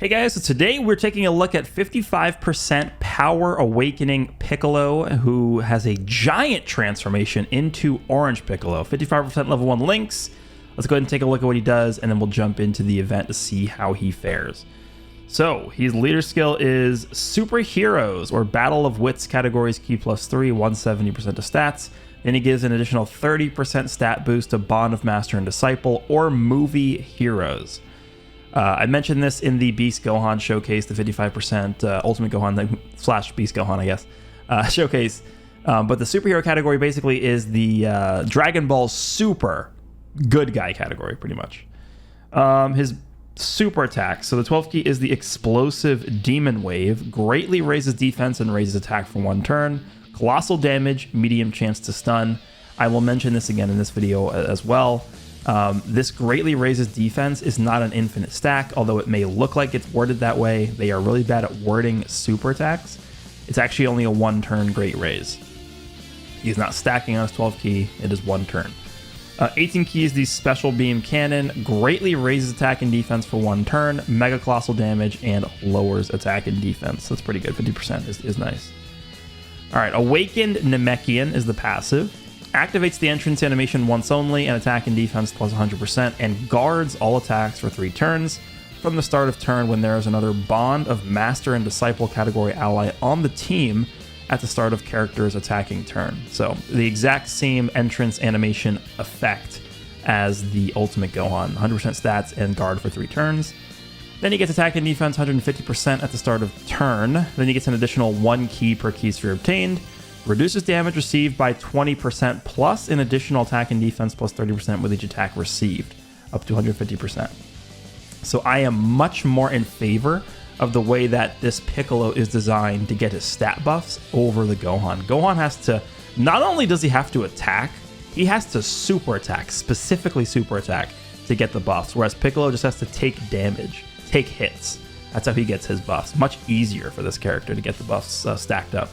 Hey guys, so today we're taking a look at 55% Power Awakening Piccolo, who has a giant transformation into Orange Piccolo. 55% level 1 links. Let's go ahead and take a look at what he does, and then we'll jump into the event to see how he fares. So, his leader skill is Superheroes, or Battle of Wits categories, key plus 3, 170% to stats. Then he gives an additional 30% stat boost to Bond of Master and Disciple, or Movie Heroes. I mentioned this in the Beast Gohan showcase, the 55% Ultimate Gohan slash Beast Gohan, I guess, showcase. But the superhero category basically is the Dragon Ball Super good guy category, pretty much. His super attack. So the 12th key is the Explosive Demon Wave. Greatly raises defense and raises attack for 1 turn. Colossal damage, medium chance to stun. I will mention this again in this video as well. This greatly raises defense is not an infinite stack, although it may look like it's worded that way. They are really bad at wording super attacks. It's actually only a 1 turn great raise. He's not stacking on his 12 key, it is 1 turn. 18 key is the Special Beam Cannon, greatly raises attack and defense for 1 turn, mega colossal damage, and lowers attack and defense. That's pretty good, 50% is nice. Alright, Awakened Namekian is the passive. Activates the entrance animation once only and attack and defense plus 100%, and guards all attacks for 3 turns from the start of turn when there is another Bond of Master and Disciple category ally on the team at the start of character's attacking turn. So the exact same entrance animation effect as the Ultimate Gohan, 100% stats and guard for 3 turns. Then he gets attack and defense 150% at the start of turn. Then he gets an additional 1 key per key sphere obtained. Reduces damage received by 20% plus an additional attack and defense plus 30% with each attack received, up to 150%. So I am much more in favor of the way that this Piccolo is designed to get his stat buffs over the Gohan. Gohan has to, not only does he have to attack, he has to super attack, specifically super attack, to get the buffs, whereas Piccolo just has to take damage, take hits. That's how he gets his buffs. Much easier for this character to get the buffs stacked up.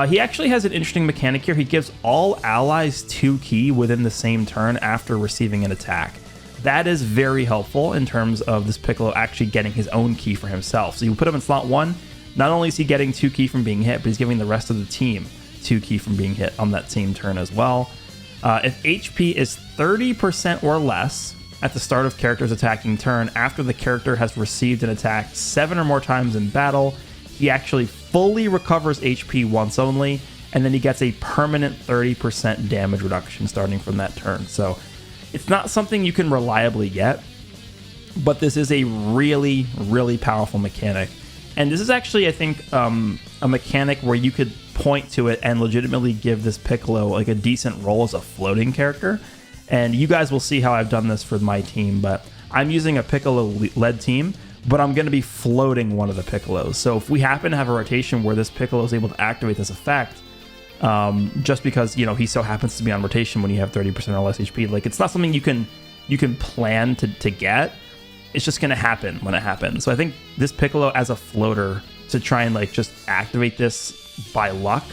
He actually has an interesting mechanic here. He gives all allies 2 key within the same turn after receiving an attack. That is very helpful in terms of this Piccolo actually getting his own key for himself. So you put him in slot 1, not only is he getting 2 key from being hit, but he's giving the rest of the team 2 key from being hit on that same turn as well. If HP is 30% or less at the start of character's attacking turn after the character has received an attack 7 or more times in battle, he actually fully recovers HP once only, and then he gets a permanent 30% damage reduction starting from that turn. So it's not something you can reliably get, but this is a really, really powerful mechanic. And this is actually, I think, a mechanic where you could point to it and legitimately give this Piccolo like a decent role as a floating character. And you guys will see how I've done this for my team, but I'm using a Piccolo-led team, but I'm going to be floating one of the Piccolos. So if we happen to have a rotation where this Piccolo is able to activate this effect, just because, you know, he so happens to be on rotation when you have 30% or less HP, like, it's not something you can plan to get. It's just going to happen when it happens. So I think this Piccolo as a floater to try and like just activate this by luck,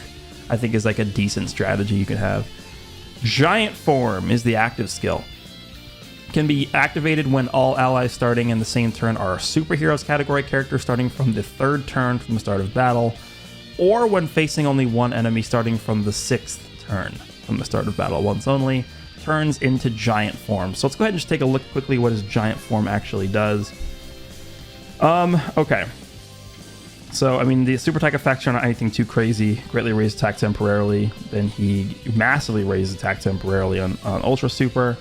I think is like a decent strategy you can have. Giant Form is the active skill. Can be activated when all allies starting in the same turn are superheroes category characters starting from the 3rd turn from the start of battle, or when facing only 1 enemy starting from the 6th turn from the start of battle once only, turns into Giant Form. So let's go ahead and just take a look quickly what his Giant Form actually does. Okay. So, I mean, the super attack effects are not anything too crazy. Greatly raised attack temporarily. Then he massively raises attack temporarily on Ultra Super.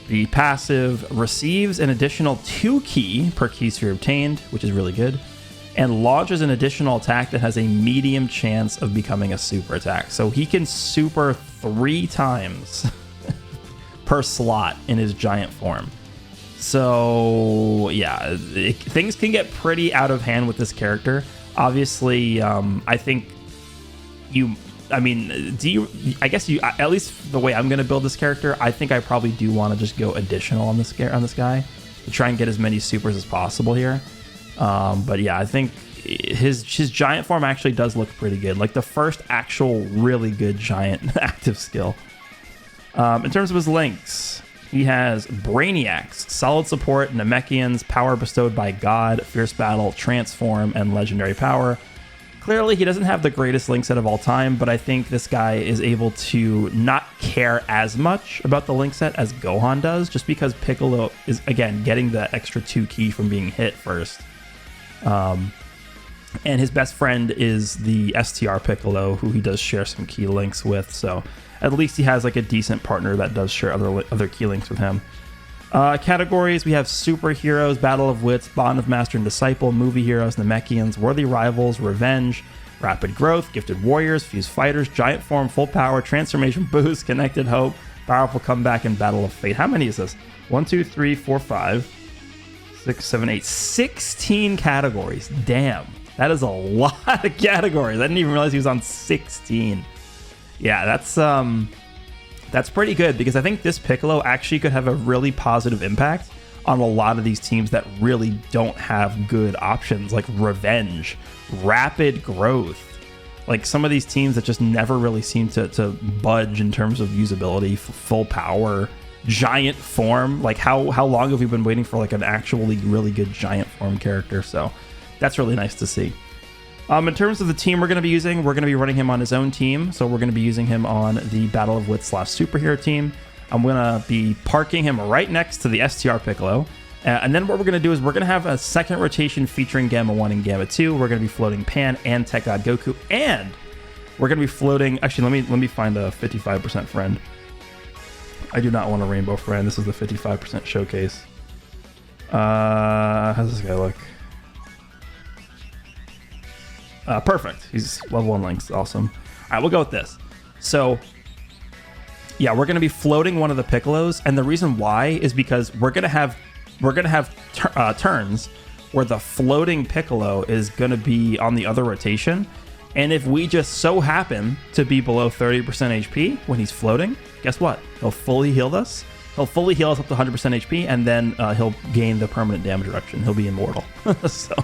The passive receives an additional 2 key per key sphere obtained, which is really good, and launches an additional attack that has a medium chance of becoming a super attack. So he can super 3 times per slot in his Giant Form. So yeah, things can get pretty out of hand with this character. Obviously, I think I guess at least the way I'm going to build this character, I think I probably do want to just go additional on this guy to try and get as many supers as possible here. But yeah, I think his Giant Form actually does look pretty good. Like the first actual really good giant active skill. In terms of his links, He has Brainiacs, Solid Support, Namekians, Power Bestowed by God, Fierce Battle, Transform, and Legendary Power. Clearly, he doesn't have the greatest link set of all time, but I think this guy is able to not care as much about the link set as Gohan does, just because Piccolo is, again, getting the extra 2 ki from being hit first. And his best friend is the STR Piccolo, who he does share some key links with, so at least he has like a decent partner that does share other key links with him. Categories, we have Superheroes, Battle of Wits, Bond of Master and Disciple, Movie Heroes, Namekians, Worthy Rivals, Revenge, Rapid Growth, Gifted Warriors, Fused Fighters, Giant Form, Full Power, Transformation Boost, Connected Hope, Powerful Comeback, and Battle of Fate. How many is this? 1, 2, 3, 4, 5, 6, 7, 8. 16 categories. Damn. That is a lot of categories. I didn't even realize he was on 16. Yeah, that's pretty good, because I think this Piccolo actually could have a really positive impact on a lot of these teams that really don't have good options, like Revenge, Rapid Growth. Like some of these teams that just never really seem to budge in terms of usability, Full Power, Giant Form. Like how long have we been waiting for like an actually really good Giant Form character? So that's really nice to see. In terms of the team we're going to be using, we're going to be running him on his own team. So we're going to be using him on the Battle of Wits / Superhero team. I'm going to be parking him right next to the STR Piccolo. And then what we're going to do is we're going to have a second rotation featuring Gamma 1 and Gamma 2. We're going to be floating Pan and Tech God Goku. And we're going to be floating... Actually, let me find a 55% friend. I do not want a rainbow friend. This is the 55% showcase. How's this guy look? Perfect. He's level 1 links. Awesome. All right, we'll go with this. So, yeah, we're going to be floating one of the Piccolos, and the reason why is because we're going to have turns where the floating Piccolo is going to be on the other rotation, and if we just so happen to be below 30% HP when he's floating, guess what? He'll fully heal us. He'll fully heal us up to 100% HP, and then he'll gain the permanent damage reduction. He'll be immortal. So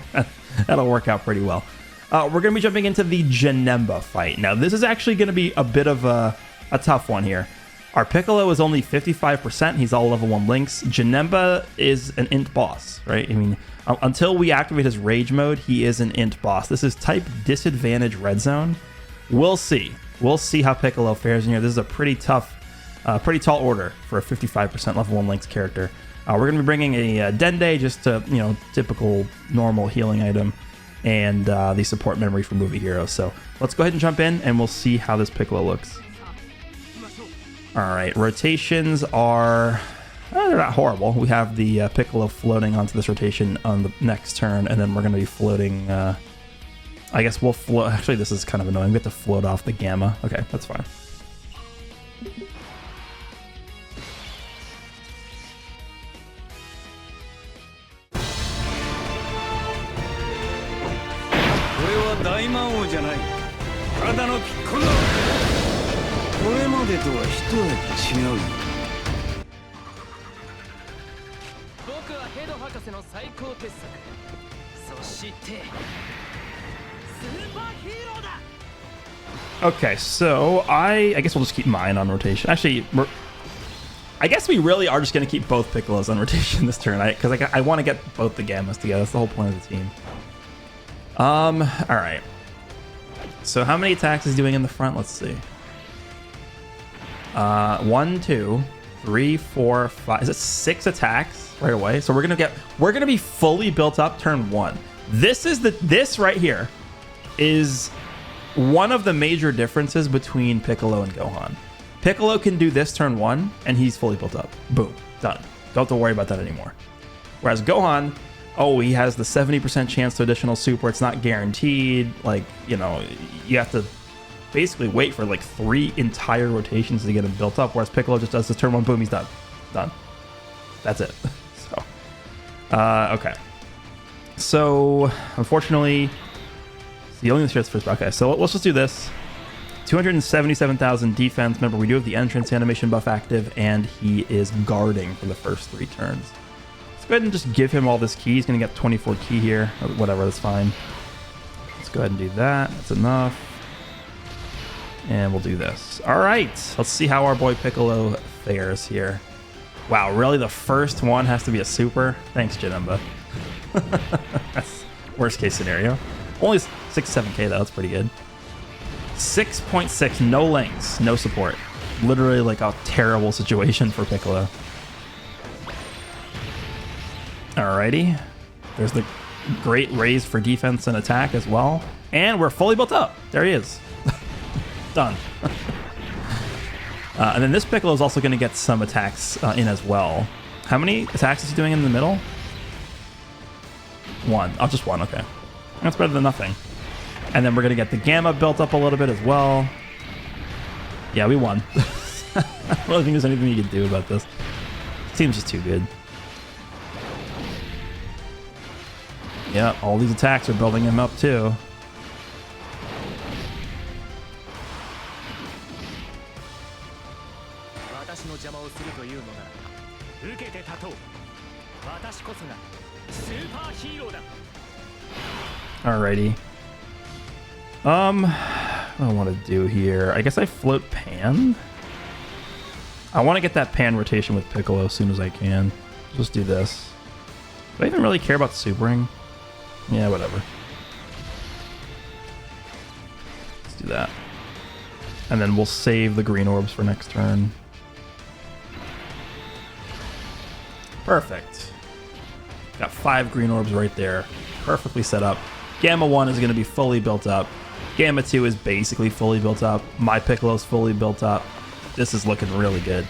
that'll work out pretty well. We're going to be jumping into the Janemba fight. Now, this is actually going to be a bit of a tough one here. Our Piccolo is only 55%. He's all level 1 links. Janemba is an int boss, right? I mean, until we activate his rage mode, he is an int boss. This is type disadvantage red zone. We'll see. We'll see how Piccolo fares in here. This is a pretty tough, pretty tall order for a 55% level 1 links character. We're going to be bringing a Dende, just a typical normal healing item, and the support memory for Movie Heroes. So let's go ahead and jump in, and we'll see how this Piccolo looks. All right, rotations are they're not horrible. We have the Piccolo floating onto this rotation on the next turn, and then we're going to be floating. I guess we'll float. Actually, this is kind of annoying. We have to float off the Gamma. Okay, that's fine. Okay, so I guess we'll just keep mine on rotation. Actually, I guess we really are just going to keep both Piccolos on rotation this turn, because I want to get both the Gammas together. That's the whole point of the team. All right. So how many attacks is he doing in the front? Let's see. 1, 2, 3, 4, 5. Is it 6 attacks right away? So we're gonna be fully built up turn 1. This right here is one of the major differences between Piccolo and Gohan. Piccolo can do this turn 1, and he's fully built up. Boom, done. Don't have to worry about that anymore. Whereas Gohan, he has the 70% chance to additional super. It's not guaranteed. Like, you have to basically wait for like 3 entire rotations to get him built up. Whereas Piccolo just does this turn 1, boom, he's done. Done. That's it. So, okay. So, unfortunately, the only shit's first. Okay, so let's just do this. 277,000 defense. Remember, we do have the entrance animation buff active, and he is guarding for the first 3 turns. Let's go ahead and just give him all this key. He's going to get 24 key here. Or whatever, that's fine. Let's go ahead and do that. That's enough. And we'll do this. All right, let's see how our boy Piccolo fares here. Wow, really? The first one has to be a super? Thanks, Janemba. That's worst case scenario. Only 6-7k though, that's pretty good. 6.6, no links, no support. Literally like a terrible situation for Piccolo. Alrighty. There's the great raise for defense and attack as well. And we're fully built up. There he is. Done. And then this Piccolo is also going to get some attacks in as well. How many attacks is he doing in the middle? One. Oh, just one. Okay. That's better than nothing. And then we're going to get the Gamma built up a little bit as well. Yeah, we won. I don't think there's anything you can do about this. Team's just too good. Yeah, all these attacks are building him up too. Alrighty. What do I want to do here? I guess I float Pan. I want to get that Pan rotation with Piccolo as soon as I can. Just do this. Do I even really care about supering? Yeah, whatever. Let's do that. And then we'll save the green orbs for next turn. Perfect. Got 5 green orbs right there. Perfectly set up. Gamma 1 is going to be fully built up. Gamma 2 is basically fully built up. My Piccolo is fully built up. This is looking really good.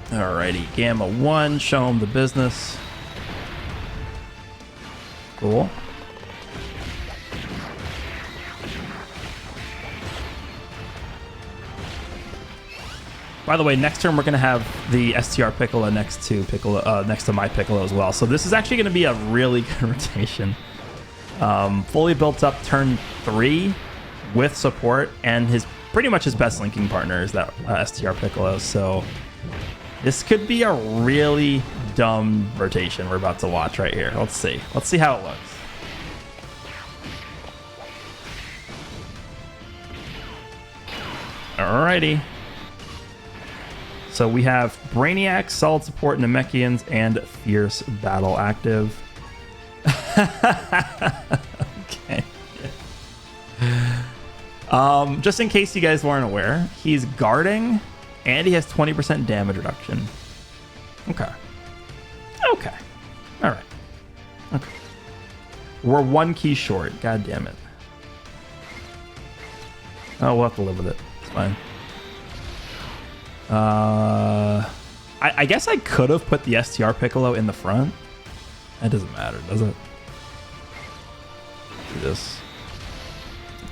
Alrighty, Gamma 1, show him the business. Cool. By the way, next turn we're going to have the STR Piccolo next to my Piccolo as well. So this is actually going to be a really good rotation. Fully built up turn 3 with support, and pretty much his best linking partner is that STR Piccolo. So this could be a really dumb rotation we're about to watch right here. Let's see. Let's see how it looks. Alrighty. So we have Brainiac, Solid Support, Namekians, and Fierce Battle active. Okay. Just in case you guys weren't aware, he's guarding, and he has 20% damage reduction. Okay. Okay. All right. Okay. We're 1 key short. God damn it. Oh, we'll have to live with it. It's fine. I guess I could have put the STR Piccolo in the front. That doesn't matter, does it? Do this.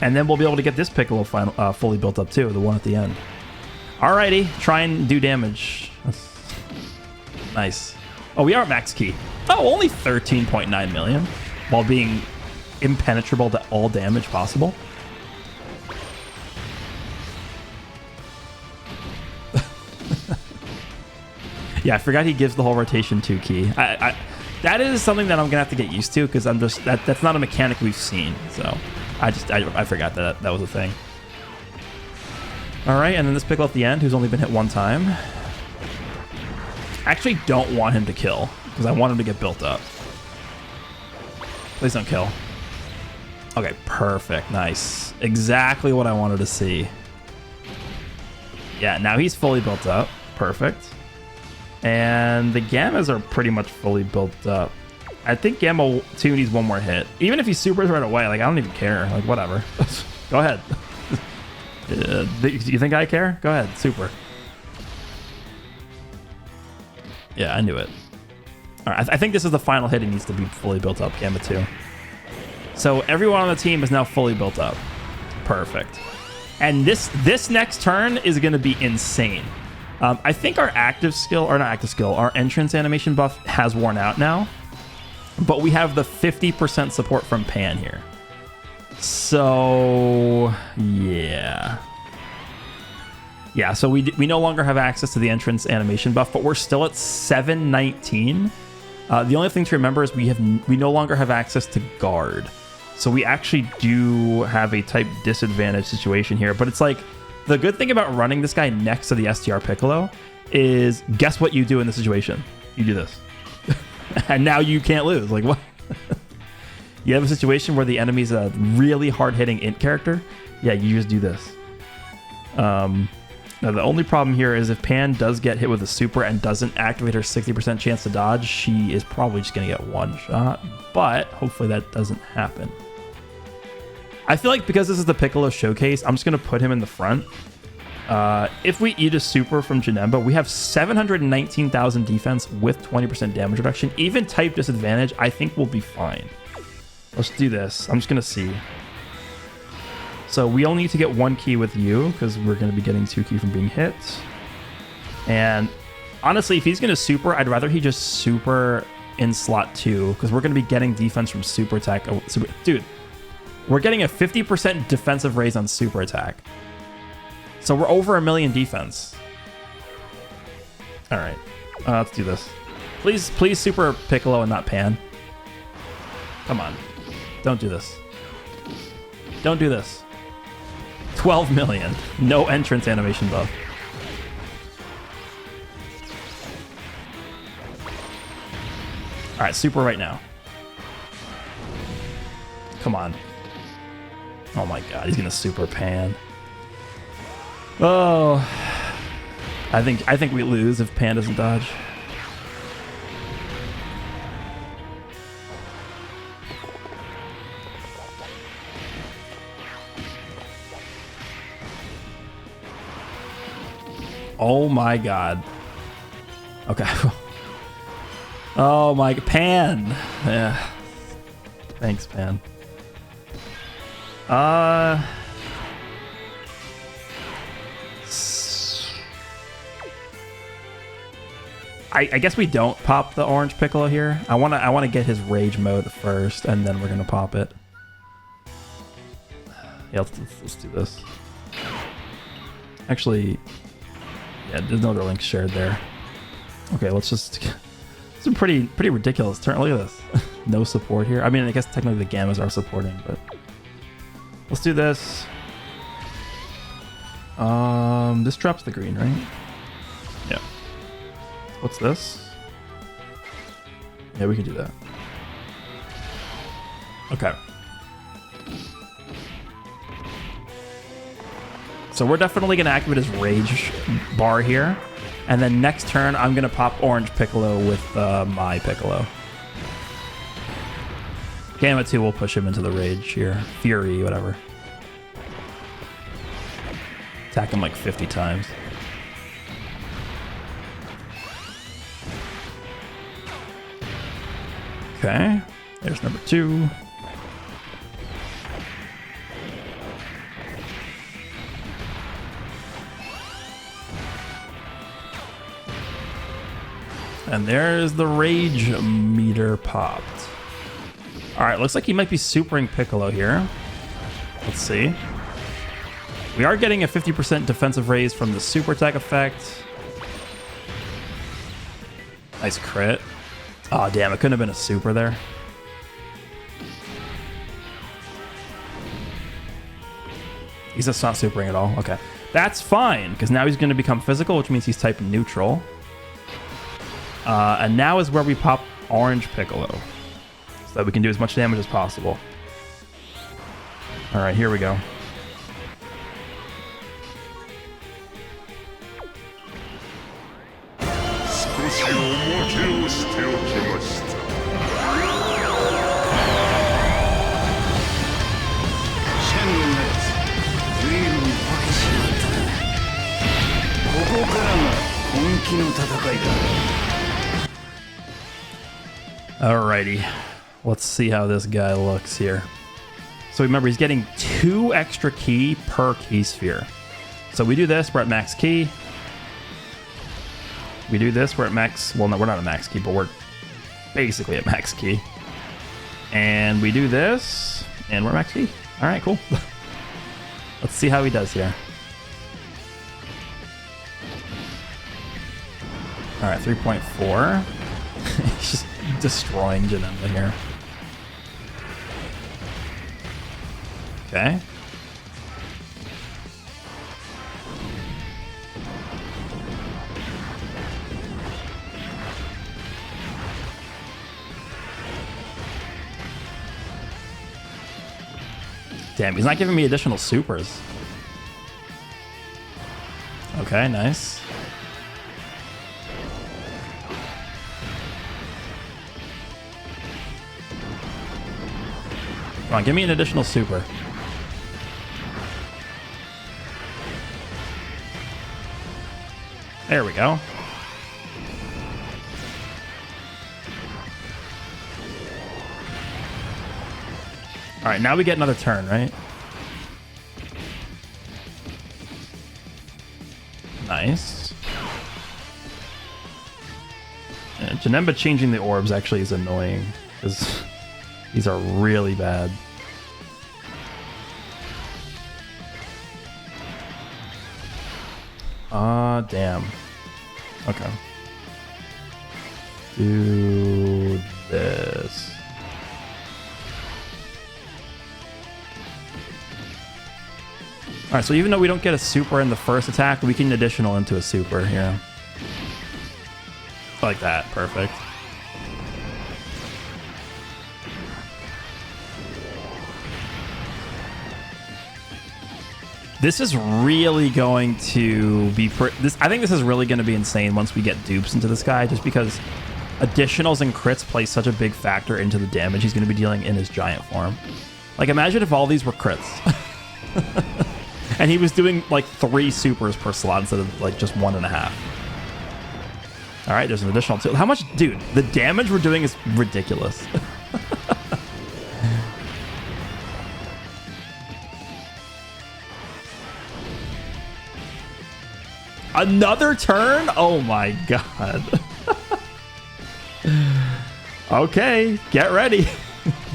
And then we'll be able to get this Piccolo fully built up too, the one at the end. Alrighty, try and do damage. That's nice. Oh, we are at max key. Oh, only 13.9 million while being impenetrable to all damage possible. Yeah, I forgot he gives the whole rotation 2 key. That is something that I'm gonna have to get used to because that's not a mechanic we've seen. So I forgot that was a thing. All right, and then this Piccolo at the end, who's only been hit 1 time. I actually don't want him to kill because I want him to get built up. Please don't kill. Okay, perfect, nice, exactly what I wanted to see. Yeah, now he's fully built up. Perfect. And the Gammas are pretty much fully built up. I think Gamma 2 needs 1 more hit. Even if he supers right away, like, I don't even care. Like, whatever. Go ahead. Do you think I care? Go ahead, super. Yeah, I knew it. All right, I think this is the final hit. He needs to be fully built up, Gamma 2. So everyone on the team is now fully built up. Perfect. And this next turn is going to be insane. I think our active skill, or not active skill, our entrance animation buff has worn out now. But we have the 50% support from Pan here. So, yeah. Yeah, so we no longer have access to the entrance animation buff, but we're still at 719. The only thing to remember is we no longer have access to guard. So we actually do have a type disadvantage situation here, but it's like The good thing about running this guy next to the STR Piccolo is guess what you do in this situation? You do this. And now you can't lose. Like, what? You have a situation where the enemy's a really hard-hitting int character. Yeah, you just do this. Now, the only problem here is if Pan does get hit with a super and doesn't activate her 60% chance to dodge, she is probably just going to get one shot. But hopefully that doesn't happen. I feel like because this is the Piccolo showcase, I'm just going to put him in the front. If we eat a super from Janemba, we have 719,000 defense with 20% damage reduction. Even type disadvantage, I think we'll be fine. Let's do this. I'm just going to see. So we only need to get 1 key with you because we're going to be getting 2 key from being hit. And honestly, if he's going to super, I'd rather he just super in slot 2 because we're going to be getting defense from super attack. Oh, dude, we're getting a 50% defensive raise on super attack. So we're over 1 million defense. All right, let's do this. Please super Piccolo and not Pan. Come on, don't do this. Don't do this. 12 million. No entrance animation buff. All right, super right now. Come on. Oh my god, he's gonna super Pan. Oh, I think we lose if Pan doesn't dodge. Oh my god. Okay. Oh my Pan. Yeah. Thanks, Pan. I guess we don't pop the orange Piccolo here. I wanna get his rage mode first, and then we're gonna pop it. Yeah, let's do this. Actually, yeah, there's no other links shared there. Okay, let's just. It's a pretty ridiculous turn. Look at this. No support here. I mean, I guess technically the Gammas are supporting, but let's do this. This drops the green, right? Yeah. What's this? Yeah, we can do that. Okay. So we're definitely going to activate his rage bar here. And then next turn, I'm going to pop orange Piccolo with my Piccolo. Gamma 2 will push him into the rage here. Fury, whatever. Attack him like 50 times. Okay, there's number 2. And there's the rage meter popped. All right, looks like he might be supering Piccolo here. Let's see. We are getting a 50% defensive raise from the super attack effect. Nice crit. Oh, damn, it couldn't have been a super there. He's just not supering at all. Okay. That's fine, because now he's going to become physical, which means he's type neutral. And now is where we pop orange Piccolo, so that we can do as much damage as possible. All right, here we go. Alrighty, let's see how this guy looks here. So remember, he's getting 2 extra key per key sphere. So we do this, we're at max key. We do this, we're at max, well, no, we're not at max key, but we're basically at max key. And we do this, and we're max key. All right, cool. Let's see how he does here. All right, 3.4. He's just destroying Janemba here. Okay. Damn, he's not giving me additional supers. Okay, nice. Come on, give me an additional super. There we go. All right, now we get another turn, right? Nice. Yeah, Janemba changing the orbs actually is annoying because these are really bad. Damn. Okay. Do this. All right, so even though we don't get a super in the first attack, we can additional into a super here. Like that, perfect. This is really going to be... I think this is really going to be insane once we get dupes into this guy, just because additionals and crits play such a big factor into the damage he's going to be dealing in his giant form. Like, imagine if all these were crits. And he was doing, like, 3 supers per slot instead of, like, just 1.5. All right, there's an additional 2. How much... Dude, the damage we're doing is ridiculous. Another turn? Oh my god. Okay, get ready.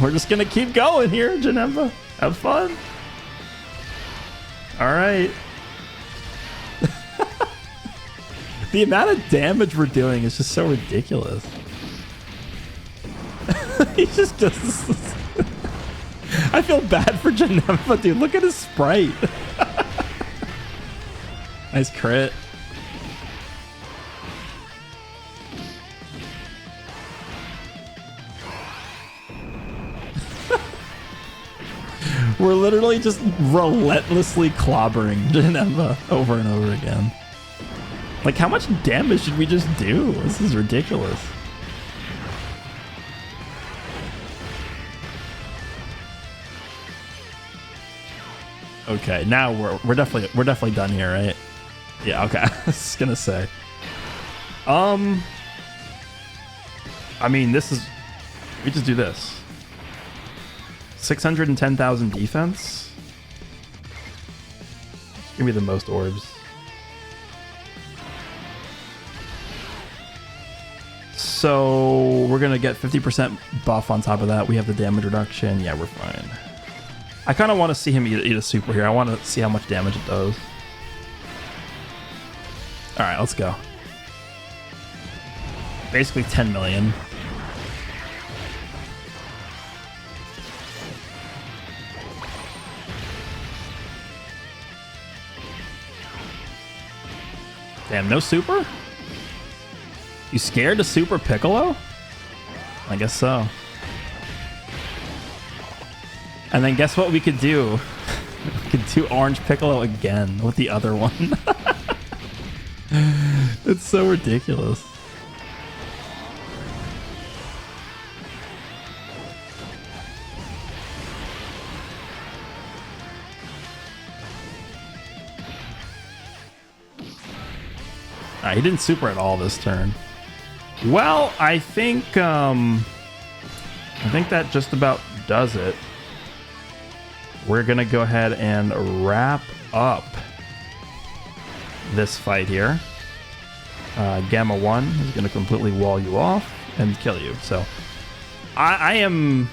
We're just gonna keep going here, Janemba. Have fun. All right. The amount of damage we're doing is just so ridiculous. He just does this. I feel bad for Janemba, dude. Look at his sprite. Nice crit. We're literally just relentlessly clobbering Janemba over and over again. Like, how much damage did we just do? This is ridiculous. Okay, now we're definitely done here, right? Yeah, okay. I was gonna say. I mean, this is... We just do this. 610,000 defense. Give me the most orbs. So we're gonna get 50% buff on top of that. We have the damage reduction. Yeah, we're fine. I kind of want to see him eat a super here. I want to see how much damage it does. All right, let's go. Basically 10 million. Damn, no super? You scared to super Piccolo? I guess so. And then guess what we could do? We could do Orange Piccolo again with the other one. It's so ridiculous. He didn't super at all this turn. Well, I think that just about does it. We're gonna go ahead and wrap up this fight here. Gamma 1 is gonna completely wall you off and kill you. So I am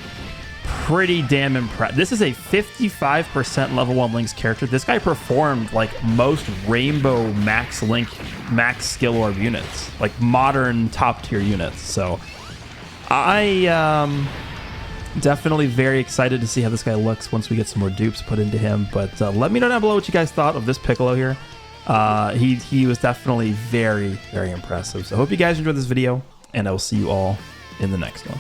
pretty damn impressed. This is a 55% level 1 Link's character. This guy performed like most Rainbow Max Link max skill orb units, like modern top tier units. So I definitely very excited to see how this guy looks once we get some more dupes put into him. But let me know down below what you guys thought of this Piccolo here. He was definitely very, very impressive. So I hope you guys enjoyed this video, and I will see you all in the next one.